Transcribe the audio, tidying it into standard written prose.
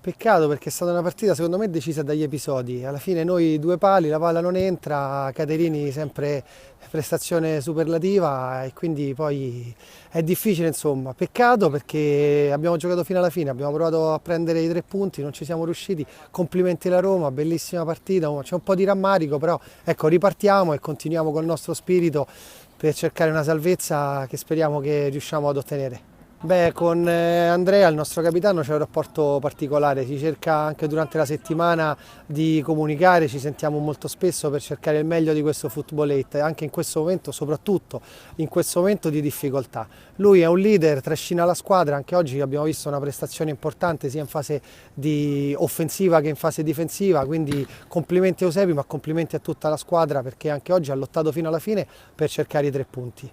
Peccato perché è stata una partita secondo me decisa dagli episodi. Alla fine noi due pali, la palla non entra, Caterini sempre prestazione superlativa e quindi poi è difficile insomma. Peccato perché abbiamo giocato fino alla fine, abbiamo provato a prendere i 3 punti, non ci siamo riusciti. Complimenti alla Roma, bellissima partita, c'è un po' di rammarico, però ecco ripartiamo e continuiamo col nostro spirito per cercare una salvezza che speriamo che riusciamo ad ottenere. Beh, con Andrea, il nostro capitano, c'è un rapporto particolare, ci cerca anche durante la settimana di comunicare, ci sentiamo molto spesso per cercare il meglio di questo Football 8, anche in questo momento, soprattutto in questo momento di difficoltà. Lui è un leader, trascina la squadra, anche oggi abbiamo visto una prestazione importante sia in fase di offensiva che in fase difensiva, quindi complimenti a Eusebio, ma complimenti a tutta la squadra perché anche oggi ha lottato fino alla fine per cercare i 3 punti.